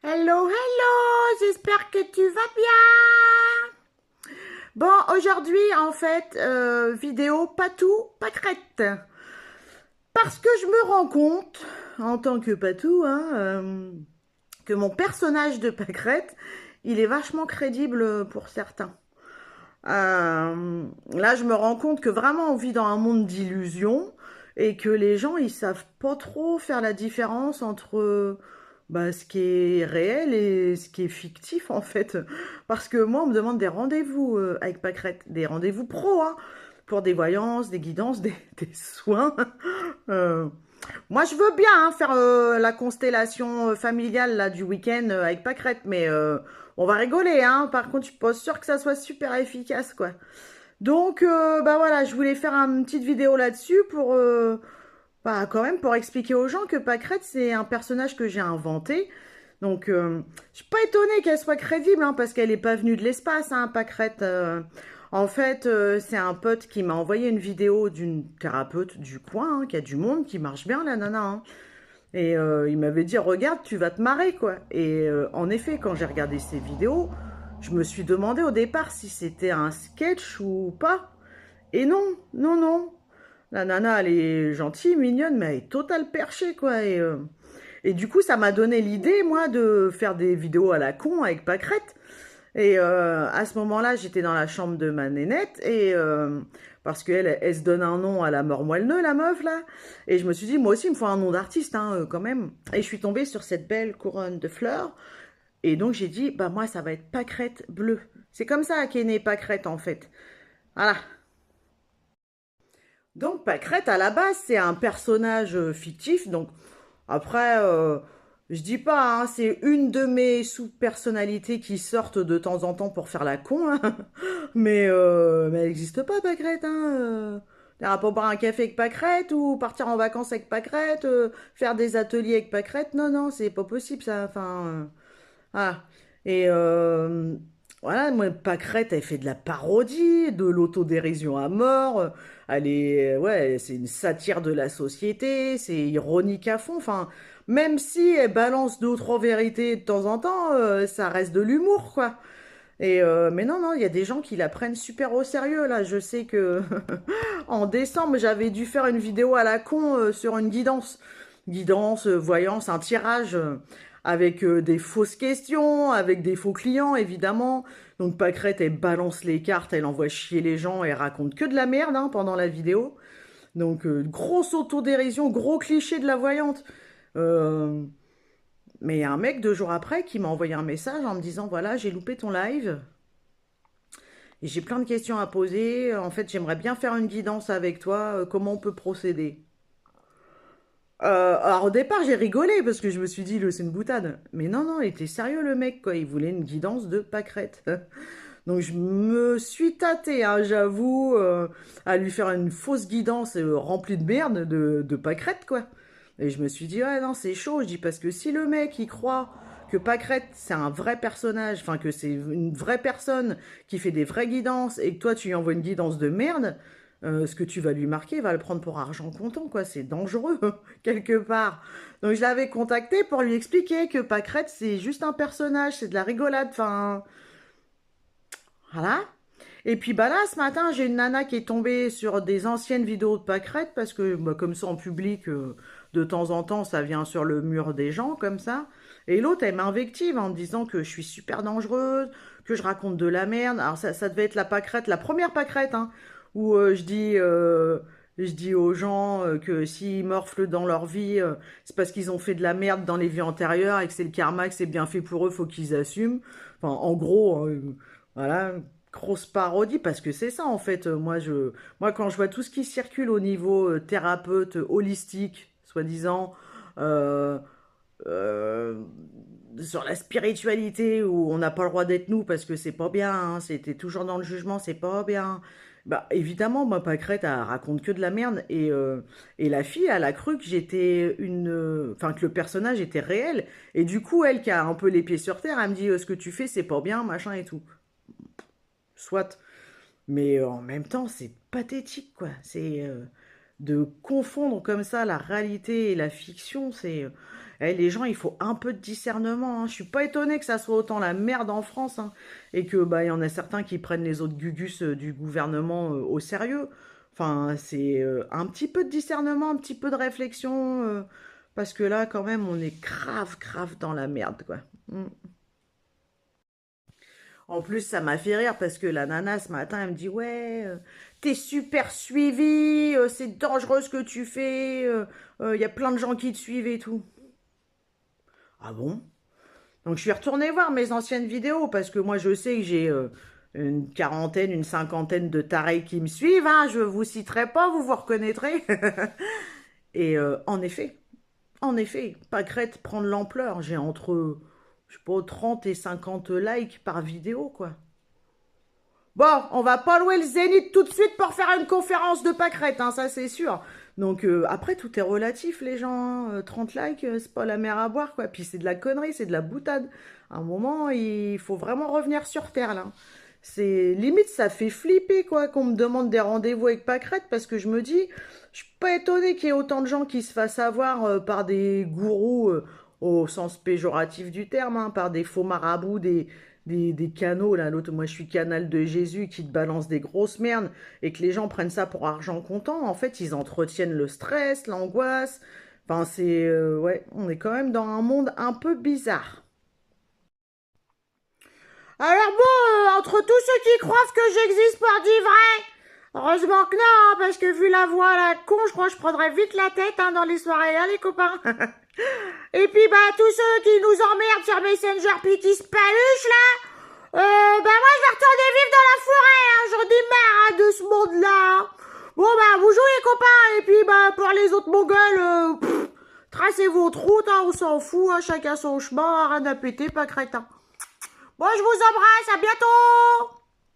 Hello, hello, j'espère que tu vas bien. Bon, aujourd'hui, en fait, vidéo Patou, pâquerette. Parce que je me rends compte, en tant que Patou, hein, que mon personnage de pâquerette, il est vachement crédible pour certains. Là, je me rends compte que vraiment, on vit dans un monde d'illusions et que les gens, ils savent pas trop faire la différence entre bah, ce qui est réel et ce qui est fictif, en fait. Parce que moi, on me demande des rendez-vous avec Pâquerette, des rendez-vous pro, hein, pour des voyances, des guidances, des soins. Euh, Moi, je veux bien hein, faire la constellation familiale là, du week-end avec Pâquerette, mais on va rigoler. Hein. Par contre, je suis pas sûre que ça soit super efficace, quoi. Donc, bah voilà, je voulais faire une petite vidéo là-dessus pour, bah, quand même, pour expliquer aux gens que Pâquerette, c'est un personnage que j'ai inventé. Donc, je suis pas étonnée qu'elle soit crédible, hein, parce qu'elle est pas venue de l'espace, hein, Pâquerette. En fait, c'est un pote qui m'a envoyé une vidéo d'une thérapeute du coin, hein, qui a du monde, qui marche bien, la nana. Hein. Et il m'avait dit, regarde, tu vas te marrer, quoi. Et en effet, quand j'ai regardé ces vidéos, je me suis demandé au départ si c'était un sketch ou pas. Et non, non, non. La nana, elle est gentille, mignonne, mais elle est total perchée, quoi. Et du coup, ça m'a donné l'idée, moi, de faire des vidéos à la con avec Pâquerette. Et à ce moment-là, j'étais dans la chambre de ma nénette et parce qu'elle elle se donne un nom à la mort moelle-neu, la meuf là. Et je me suis dit, moi aussi, il me faut un nom d'artiste hein, quand même. Et je suis tombée sur cette belle couronne de fleurs. Et donc j'ai dit, bah moi, ça va être Pâquerette bleue. C'est comme ça qu'est née Pâquerette en fait. Voilà. Donc Pâquerette, à la base, c'est un personnage fictif. Donc après, je dis pas, hein, c'est une de mes sous-personnalités qui sortent de temps en temps pour faire la con. Hein. Mais elle n'existe pas, Pâquerette. Hein. T'as pas boire un café avec Pâquerette ou partir en vacances avec Pâquerette, faire des ateliers avec Pâquerette. Non, non, c'est pas possible ça. Enfin, ah. Et voilà, moi, Pâquerette, elle fait de la parodie, de l'autodérision à mort. Elle est, ouais, c'est une satire de la société, c'est ironique à fond. Enfin, même si elle balance deux ou trois vérités de temps en temps, ça reste de l'humour, quoi. Et mais non, non, il y a des gens qui la prennent super au sérieux, là. Je sais que en décembre, j'avais dû faire une vidéo à la con sur une guidance. Guidance, voyance, un tirage avec des fausses questions, avec des faux clients, évidemment. Donc Pâquerette, elle balance les cartes, elle envoie chier les gens, elle raconte que de la merde hein, pendant la vidéo. Donc grosse autodérision, gros cliché de la voyante. Euh, mais il y a un mec 2 jours après qui m'a envoyé un message en me disant, voilà, j'ai loupé ton live. Et j'ai plein de questions à poser. En fait, j'aimerais bien faire une guidance avec toi. Comment on peut procéder? Alors au départ, j'ai rigolé parce que je me suis dit, c'est une boutade. Mais non, non, il était sérieux le mec, quoi. Il voulait une guidance de pâquerette. Donc je me suis tâtée, hein, j'avoue, à lui faire une fausse guidance remplie de merde, de pâquerette, quoi. Et je me suis dit, ouais, non, c'est chaud. Je dis, parce que si le mec, il croit que Pâquerette, c'est un vrai personnage, enfin, que c'est une vraie personne qui fait des vraies guidances, et que toi, tu lui envoies une guidance de merde, ce que tu vas lui marquer, il va le prendre pour argent comptant, quoi. C'est dangereux, quelque part. Donc je l'avais contacté pour lui expliquer que Pâquerette, c'est juste un personnage, c'est de la rigolade, enfin... Voilà. Et puis bah là, ce matin, j'ai une nana qui est tombée sur des anciennes vidéos de Pâquerette parce que bah, comme ça en public, de temps en temps, ça vient sur le mur des gens comme ça. Et l'autre, elle m'invective en me disant que je suis super dangereuse, que je raconte de la merde. Alors ça devait être la Pâquerette, la première Pâquerette, hein, où je dis aux gens que s'ils morflent dans leur vie, c'est parce qu'ils ont fait de la merde dans les vies antérieures et que c'est le karma, que c'est bien fait pour eux, faut qu'ils assument. Enfin, en gros, voilà, grosse parodie parce que c'est ça en fait. Moi quand je vois tout ce qui circule au niveau thérapeute holistique, soi-disant, euh, euh, sur la spiritualité où on n'a pas le droit d'être nous parce que c'est pas bien, hein, c'était toujours dans le jugement, c'est pas bien. Bah évidemment, moi Pâquerette, elle raconte que de la merde et la fille, elle a cru que j'étais enfin que le personnage était réel et du coup elle qui a un peu les pieds sur terre, elle me dit ce que tu fais c'est pas bien, machin et tout. Soit. Mais en même temps, c'est pathétique, quoi. C'est de confondre comme ça la réalité et la fiction. C'est Eh, les gens, il faut un peu de discernement, hein. Je suis pas étonnée que ça soit autant la merde en France, hein, et que bah il y en a certains qui prennent les autres gugus du gouvernement au sérieux. Enfin, c'est un petit peu de discernement, un petit peu de réflexion, parce que là, quand même, on est grave, grave dans la merde, quoi. Mm. En plus, ça m'a fait rire parce que la nana, ce matin, elle me dit, ouais, t'es super suivi, c'est dangereux ce que tu fais, il y a plein de gens qui te suivent et tout. Ah bon? Donc je suis retournée voir mes anciennes vidéos parce que moi je sais que j'ai une quarantaine, une cinquantaine de tarés qui me suivent, hein, je vous citerai pas, vous vous reconnaîtrez. Et en effet, Pâquerette prend de l'ampleur. J'ai entre, je sais pas, 30 et 50 likes par vidéo, quoi. Bon, on va pas louer le Zénith tout de suite pour faire une conférence de pâquerette, hein, ça c'est sûr. Donc après, tout est relatif, les gens, hein. 30 likes, c'est pas la mer à boire, quoi. Puis c'est de la connerie, c'est de la boutade. À un moment, il faut vraiment revenir sur Terre, là. C'est limite, ça fait flipper, quoi, qu'on me demande des rendez-vous avec pâquerette, parce que je me dis, je suis pas étonnée qu'il y ait autant de gens qui se fassent avoir par des gourous, au sens péjoratif du terme, hein, par des faux marabouts, des canaux, là, l'autre, moi je suis canal de Jésus qui te balance des grosses merdes et que les gens prennent ça pour argent comptant, en fait, ils entretiennent le stress, l'angoisse. Enfin, c'est, ouais, on est quand même dans un monde un peu bizarre. Alors bon, entre tous ceux qui croient que j'existe pour dire vrai, heureusement que non, hein, parce que vu la voix à la con, je crois que je prendrais vite la tête hein, dans les soirées, hein, les copains. Et puis bah tous ceux qui nous emmerdent sur Messenger puis qui se paluchent là, bah moi je vais retourner vivre dans la forêt, hein, j'en ai marre hein, de ce monde-là. Bon bah vous jouez les copains, et puis bah pour les autres mongols, tracez votre route, hein, on s'en fout, hein, chacun son chemin, rien à péter, pas crétin. Bon je vous embrasse, à bientôt.